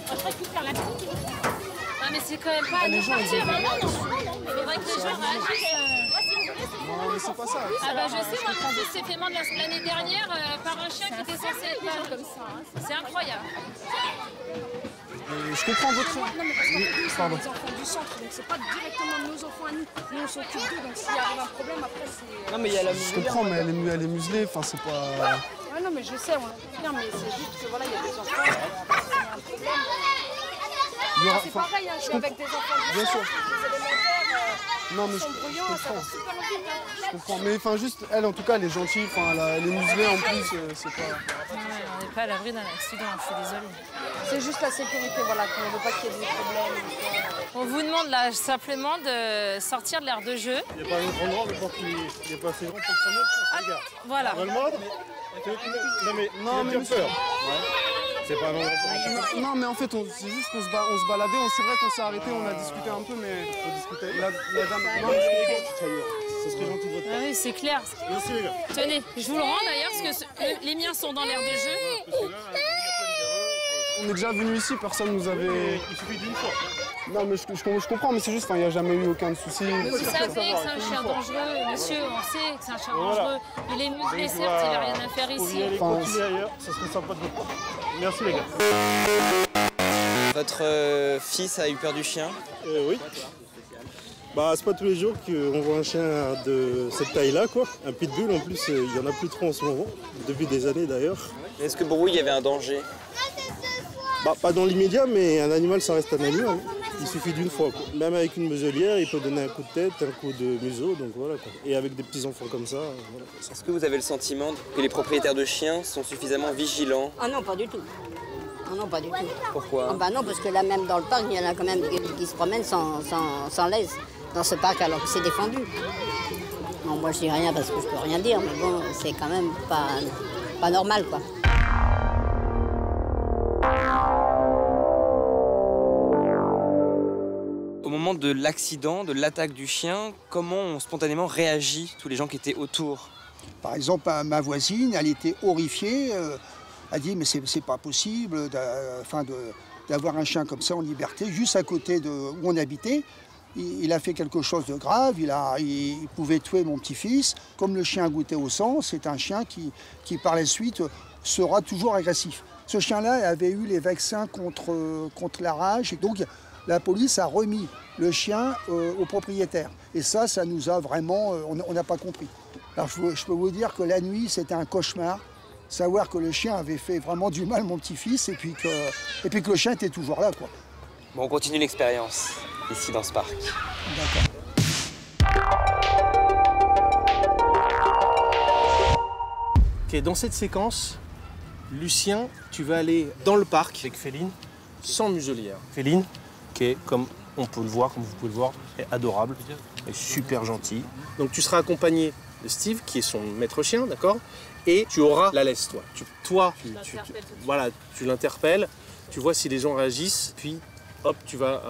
Je récupère la petite. Non, mais c'est quand même pas... Les gens, ils c'est vrai que les gens réagissent... Non, mais c'est pas ça. Ah bah je sais, moi mon fils s'est fait mordre l'année dernière par un chien qui était censé être là comme ça. C'est incroyable. Je comprends votre... Non, mais parce qu'en fait, nous, c'est Pardon. les enfants du centre, donc c'est pas directement nos enfants à nous. Nous, on s'occupe d'eux, donc s'il arrive un problème, après, c'est... Non, mais il y a la Je comprends, mais elle est muselée, enfin, c'est pas... Ouais, non, mais je sais, on l'a bien, mais c'est juste que voilà, il y a des enfants, il y a un problème. C'est pareil, hein, je suis avec des enfants du Bien sûr. centre, des élémentaires, Non, mais ils sont bruyants, ça va super vite. Je comprends, mais enfin juste, elle en tout cas, elle est gentille, enfin elle est muselée en plus, c'est pas... On n'est pas à l'abri d'un accident, je suis désolée. C'est juste la sécurité, voilà, qu'on ne veut pas qu'il y ait des problèmes. On vous demande là simplement de sortir de l'aire de jeu. Il n'y a pas un grand endroit, mais pour qu'il n'est pas assez grand pour prendre notre regarde. Voilà. On va le mordre. Non, mais tu as peur. C'est pas un endroit pour... Non, mais en fait, c'est juste qu'on se baladait, c'est vrai qu'on s'est arrêté, on a discuté un peu, mais... La dame... Non, mais je comprends. Ça serait gentil de votre part. Ah oui, c'est clair. Merci les gars. Tenez, je vous le rends d'ailleurs, parce que les miens sont dans l'aire de jeu. On est déjà venu ici, personne nous avait... Il suffit d'une fois. Non, mais je comprends, mais c'est juste, il n'y a jamais eu aucun souci. Vous savez que c'est un chien dangereux, monsieur, on sait que c'est un chien dangereux. Il est muselé, certes, il n'a rien à faire ici. Continuez ailleurs, ça serait sympa de votre part. Merci les gars. Votre fils a eu peur du chien? Oui. Bah, c'est pas tous les jours qu'on voit un chien de cette taille-là, quoi. Un pitbull, en plus, il y en a plus trop en ce moment, depuis des années d'ailleurs. Est-ce que pour vous, il y avait un danger? Bah, pas dans l'immédiat, mais un animal, ça reste un animal. Il suffit d'une fois, quoi. Même avec une muselière, il peut donner un coup de tête, un coup de museau, donc voilà, quoi. Et avec des petits-enfants comme ça, voilà. Est-ce que vous avez le sentiment que les propriétaires de chiens sont suffisamment vigilants? Ah non, pas du tout. Ah non, pas du tout. Pourquoi? Ah bah non, parce que là, même dans le parc, il y en a quand même qui se promènent sans laisse dans ce parc, alors que c'est défendu. Bon, moi, je dis rien parce que je peux rien dire, mais bon, c'est quand même pas normal, quoi. Au moment de l'accident, de l'attaque du chien, comment ont spontanément réagi tous les gens qui étaient autour? Par exemple, ma voisine, elle était horrifiée. Elle dit, mais c'est pas possible d'avoir un chien comme ça en liberté, juste à côté de où on habitait. Il a fait quelque chose de grave, il pouvait tuer mon petit-fils. Comme le chien goûtait au sang, c'est un chien qui par la suite sera toujours agressif. Ce chien-là avait eu les vaccins contre la rage, et donc la police a remis le chien au propriétaire. Et ça nous a vraiment... on n'a pas compris. Alors je peux vous dire que la nuit, c'était un cauchemar. Savoir que le chien avait fait vraiment du mal à mon petit-fils, et puis que le chien était toujours là, quoi. Bon, on continue l'expérience, ici dans ce parc. D'accord. Ok, dans cette séquence, Lucien, tu vas aller dans le parc avec Féline, sans muselière. Féline, qui est, comme on peut le voir, comme vous pouvez le voir, est adorable, est super gentille. Donc tu seras accompagné de Steve, qui est son maître chien, d'accord? Et tu auras la laisse, toi. Voilà, tu l'interpelles, tu vois si les gens réagissent, puis hop, tu vas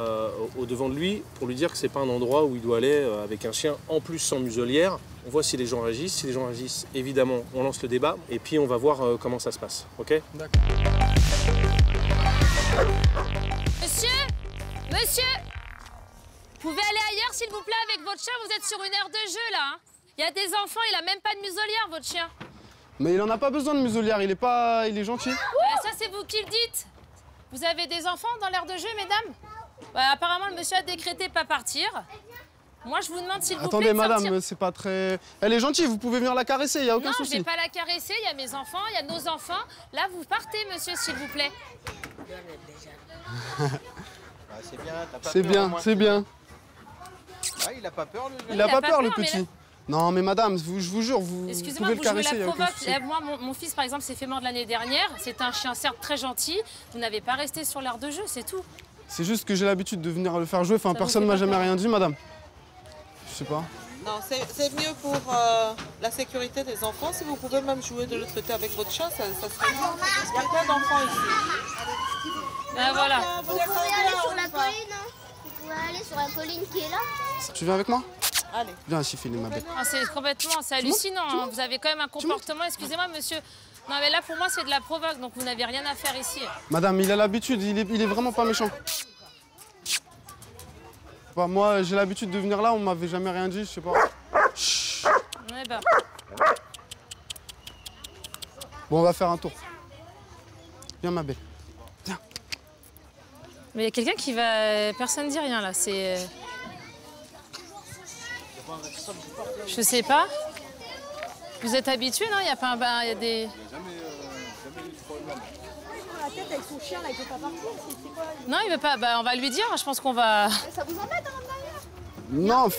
au devant de lui pour lui dire que c'est pas un endroit où il doit aller avec un chien en plus sans muselière. On voit si les gens réagissent. Si les gens réagissent, évidemment, on lance le débat. Et puis, on va voir comment ça se passe. OK? D'accord. Monsieur, vous pouvez aller ailleurs, s'il vous plaît, avec votre chien. Vous êtes sur une aire de jeu, là. Hein. Il y a des enfants, il a même pas de muselière, votre chien. Mais il en a pas besoin de muselière, il est gentil. Ça, c'est vous qui le dites. Vous avez des enfants dans l'aire de jeu, mesdames? Apparemment, le monsieur a décrété pas partir. Moi, je vous demande s'il vous plaît Attendez, de madame, sortir. c'est pas très... Elle est gentille, vous pouvez venir la caresser, il n'y a aucun souci. Non, je vais pas la caresser, il y a mes enfants, il y a nos enfants. Là, vous partez, monsieur, s'il vous plaît. C'est bien, t'as pas C'est peur, bien, au moins. c'est bien. Ouais, il a pas peur, le Il a pas peur, le mais petit. là- Non, mais madame, je vous jure, vous Excusez-moi, pouvez vous le jouez caresser, il la n'y a aucun provoque. souci. Là, moi, mon fils, par exemple, s'est fait mordre l'année dernière. C'est un chien, certes, très gentil. Vous n'avez pas resté sur l'aire de jeu, c'est tout. C'est juste que j'ai l'habitude de venir le faire jouer. Enfin, Ça vous personne fait m'a pas jamais peur? rien dit, madame. Je sais pas. Non, c'est mieux pour la sécurité des enfants. Si vous pouvez même jouer de l'autre côté avec votre chat, ça serait bien. Il y a plein d'enfants ici. Ben voilà. Vous pouvez aller sur la colline, hein. Vous pouvez aller sur la colline qui est là. Tu viens avec moi? Allez. Viens ici, Philippe, ma belle. Ah, c'est complètement, c'est hallucinant. Hein. Vous avez quand même un comportement, excusez-moi, monsieur. Non, mais là, pour moi, c'est de la provoque, donc vous n'avez rien à faire ici. Madame, il a l'habitude, il est vraiment pas méchant. Bah, moi, j'ai l'habitude de venir là, on m'avait jamais rien dit, je sais pas. Chut. Ouais, bah. Bon, on va faire un tour. Viens, ma belle. Mais il y a quelqu'un qui va... Personne ne dit rien, là. C'est... Je sais pas. Vous êtes habitué, non? Il y a pas un... Il y a des... La tête avec son chien, là, il peut pas partir. C'est quoi? Non, il veut pas. Bah, on va lui dire. Je pense qu'on va... Ça vous embête, hein, d'ailleurs? Non,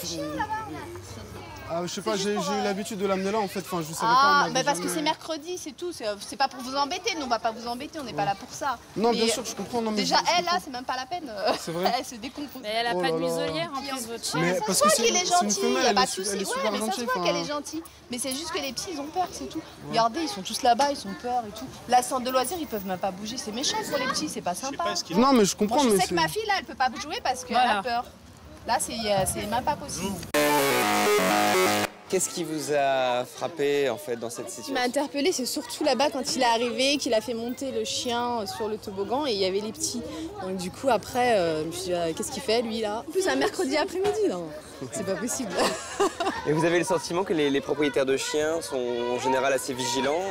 je sais pas, j'ai eu l'habitude de l'amener là en fait, enfin je savais pas. Ah, bah parce que c'est mercredi, c'est tout, c'est pas pour vous embêter, nous on va pas vous embêter, on n'est pas là pour ça. Non, Mais bien sûr, je comprends. Non, mais déjà, je elle là, comprends. c'est même pas la peine. C'est vrai. Elle se décompose. Mais elle a Oh pas de là là. muselière en plus, votre chien. Mais Ça parce se voit que qu'elle est c'est une gentille, femelle, y a pas de elle souci. est Ouais, super mais ça se gentille. voit qu'elle est gentille. Mais c'est juste que les petits, ils ont peur, c'est tout. Regardez, ils sont tous là-bas, ils ont peur et tout. La centre de loisirs, ils peuvent même pas bouger, c'est méchant pour les petits, c'est pas sympa. Non, mais je comprends. Moi, je mais sais que ma fille là, elle peut pas jouer parce qu'elle Voilà. a peur. Là, c'est même pas possible. Qu'est-ce qui vous a frappé en fait dans cette Ce qui situation? m'a interpellée, c'est surtout là-bas quand il est arrivé, qu'il a fait monter le chien sur le toboggan et il y avait les petits. Donc du coup après, je me suis dit, qu'est-ce qu'il fait lui là? En plus un mercredi après-midi, non, c'est pas possible. Et vous avez le sentiment que les propriétaires de chiens sont en général assez vigilants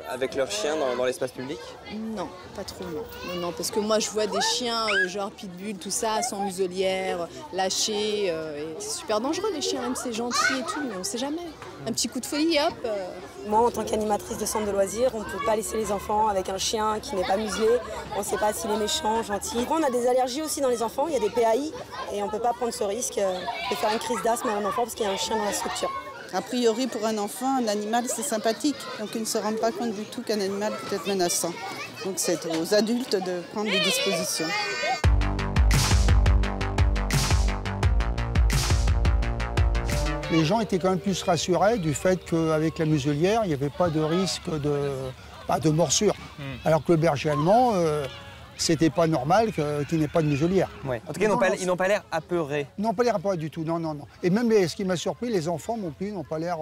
avec leurs chiens dans l'espace public? Non, pas trop, non. Non, parce que moi je vois des chiens genre pitbull, tout ça, sans muselière, lâchés. Et c'est super dangereux les chiens, même c'est gentil et tout, mais on sait jamais. Un petit coup de folie, hop. Moi, en tant qu'animatrice de centre de loisirs, on ne peut pas laisser les enfants avec un chien qui n'est pas muselé. On ne sait pas s'il est méchant, gentil. On a des allergies aussi dans les enfants, il y a des PAI et on ne peut pas prendre ce risque de faire une crise d'asthme à un enfant parce qu'il y a un chien dans la structure. A priori, pour un enfant, un animal, c'est sympathique. Donc, ils ne se rendent pas compte du tout qu'un animal peut être menaçant. Donc, c'est aux adultes de prendre des dispositions. Les gens étaient quand même plus rassurés du fait qu'avec la muselière, il n'y avait pas de risque de morsure. Alors que le berger allemand, c'était pas normal qu'il n'ait pas de muselière. Ouais. En tout cas, ils n'ont pas l'air apeurés. Ils n'ont pas l'air pas du tout, non, non, non. Et même ce qui m'a surpris, les enfants non plus n'ont pas l'air...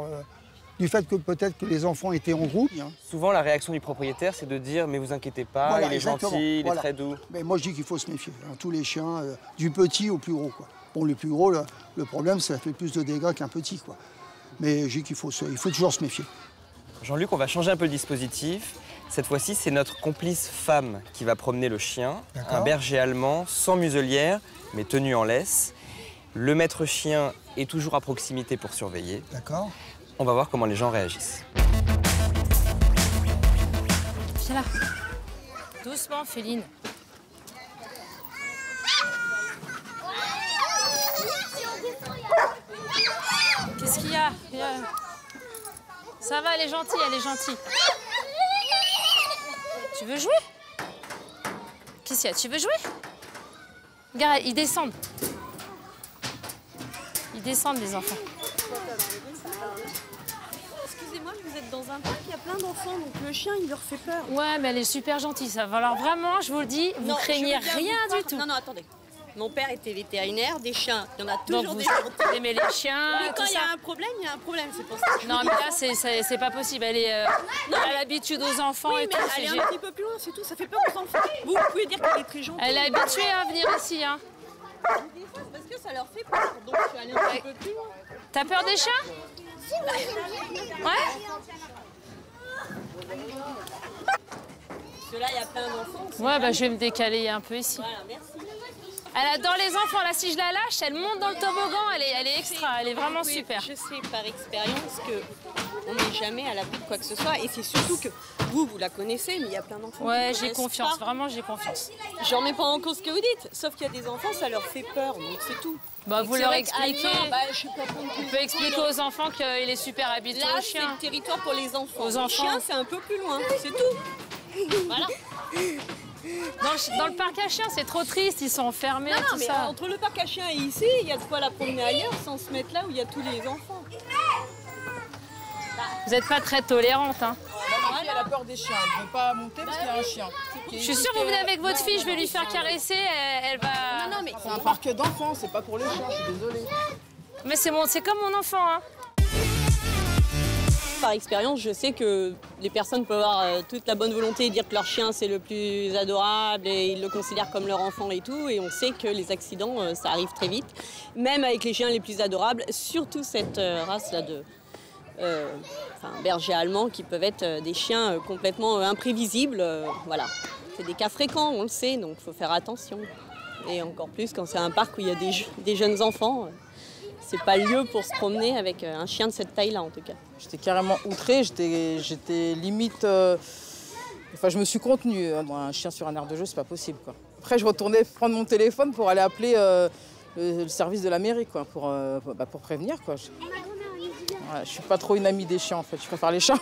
du fait que peut-être que les enfants étaient en groupe. Souvent, la réaction du propriétaire, c'est de dire « mais vous inquiétez pas, Voilà, il est exactement. gentil, il Voilà. est très doux ». Mais moi, je dis qu'il faut se méfier. Hein. Tous les chiens, du petit au plus gros, quoi. Bon, le plus gros, le problème, ça fait plus de dégâts qu'un petit, quoi. Mais je dis qu'il faut toujours se méfier. Jean-Luc, on va changer un peu le dispositif. Cette fois-ci, c'est notre complice femme qui va promener le chien. Un berger allemand, sans muselière, mais tenu en laisse. Le maître chien est toujours à proximité pour surveiller. D'accord. On va voir comment les gens réagissent. Viens là. Doucement, Féline. Qu'est-ce qu'il y a? Ça va, elle est gentille, elle est gentille. Tu veux jouer? Qu'est-ce qu'il y a? Tu veux jouer? Regarde, ils descendent. Ils descendent, les enfants. Excusez-moi, vous êtes dans un parc, il y a plein d'enfants, donc le chien, il leur fait peur. Ouais, mais elle est super gentille, ça va. Alors vraiment, je vous le dis, vous craignez rien du tout. Non, non, attendez. Mon père était vétérinaire, des chiens, il y en a toujours Donc des vous aimez les chiens, Mais quand tout il y a ça. un problème, il y a un problème, c'est pour ça que je Non, vous dis mais ça. là, c'est pas possible. Elle a l'habitude aux enfants Oui, et mais tout. elle est c'est un petit peu plus loin, c'est tout, ça fait peur aux enfants. Vous pouvez dire qu'elle est très gentille. Elle est habituée à venir ici. Hein. Parce que ça leur fait peur, donc je suis allée un petit peu plus loin. T'as peur des chiens? Ouais. Parce que là, il y a plein d'enfants. Ouais, bah je vais me décaler un peu ici. Voilà, merci. Elle adore les enfants. Là, si je la lâche, elle monte dans le toboggan. Elle est extra. Elle est vraiment Oui, super. Je sais par expérience qu'on n'est jamais à l'abri de quoi que ce soit. Et c'est surtout que vous la connaissez, mais il y a plein d'enfants. Ouais, qui j'ai ne confiance. connaissent pas. Vraiment, j'ai confiance. J'en mets pas en cause ce que vous dites. Sauf qu'il y a des enfants, ça leur fait peur, donc c'est tout. Bah, Et vous c'est leur vrai expliquez. qu'à Lyon, je suis pas contre On peut expliquer aux enfants qu'il est super habitué Là, aux c'est chiens. le territoire pour les enfants. Aux Les enfants. chiens, c'est un peu plus loin, c'est tout. Voilà. Dans le parc à chiens, c'est trop triste. Ils sont enfermés, Non, tout mais ça. entre le parc à chiens et ici, il y a de quoi la promener ailleurs sans se mettre là où il y a tous les enfants. Vous n'êtes pas très tolérante. Hein. Ma fille, elle a peur des chiens. Elle ne veut pas monter parce qu'il y a un chien. Je suis sûre que vous venez avec votre fille, je vais lui faire caresser, elle va... Non, mais c'est un parc d'enfants, c'est pas pour les chiens, je suis désolée. Mais c'est comme mon enfant. Hein. Par expérience, je sais que les personnes peuvent avoir toute la bonne volonté et dire que leur chien c'est le plus adorable et ils le considèrent comme leur enfant et tout. Et on sait que les accidents, ça arrive très vite. Même avec les chiens les plus adorables, surtout cette race-là de bergers allemands qui peuvent être des chiens complètement imprévisibles. Voilà. C'est des cas fréquents, on le sait, donc il faut faire attention. Et encore plus quand c'est un parc où il y a des jeunes enfants. C'est pas le lieu pour se promener avec un chien de cette taille-là, en tout cas. J'étais carrément outrée, j'étais limite... Enfin, je me suis contenue. Un chien sur un aire de jeu, c'est pas possible, quoi. Après, je retournais prendre mon téléphone pour aller appeler le service de la mairie, quoi, pour prévenir, quoi. Ouais, je suis pas trop une amie des chiens, en fait. Je préfère les chats.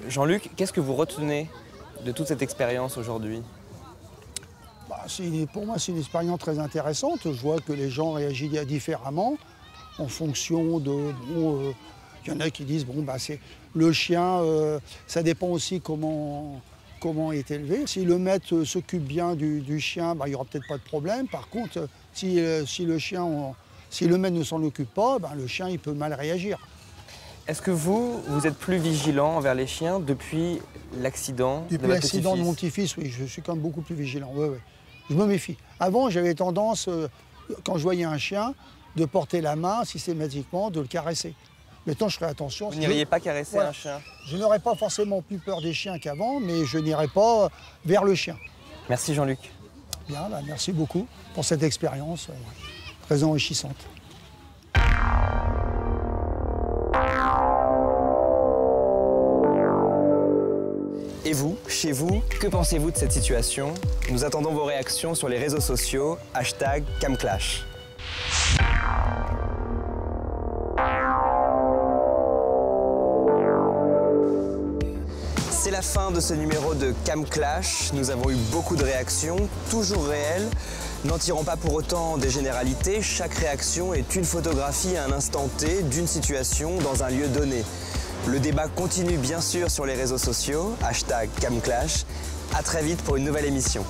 Jean-Luc, qu'est-ce que vous retenez de toute cette expérience aujourd'hui? Pour moi, c'est une expérience très intéressante. Je vois que les gens réagissent différemment en fonction de... il y en a qui disent, c'est le chien, ça dépend aussi comment il est élevé. Si le maître s'occupe bien du chien, il n'y aura peut-être pas de problème. Par contre, si le maître ne s'en occupe pas, le chien il peut mal réagir. Est-ce que vous êtes plus vigilant envers les chiens depuis l'accident de votre petit-fils? Depuis l'accident de mon petit-fils, oui, je suis quand même beaucoup plus vigilant. Ouais. Je me méfie. Avant, j'avais tendance, quand je voyais un chien, de porter la main systématiquement, de le caresser. Maintenant, je ferai attention. Vous n'iriez pas caresser un chien? Je n'aurais pas forcément plus peur des chiens qu'avant, mais je n'irai pas vers le chien. Merci Jean-Luc. Bien, merci beaucoup pour cette expérience très enrichissante. Et vous, chez vous, que pensez-vous de cette situation? Nous attendons vos réactions sur les réseaux sociaux, #CamClash. C'est la fin de ce numéro de CamClash. Nous avons eu beaucoup de réactions, toujours réelles. N'en tirons pas pour autant des généralités. Chaque réaction est une photographie à un instant T d'une situation dans un lieu donné. Le débat continue bien sûr sur les réseaux sociaux, #CamClash. À très vite pour une nouvelle émission.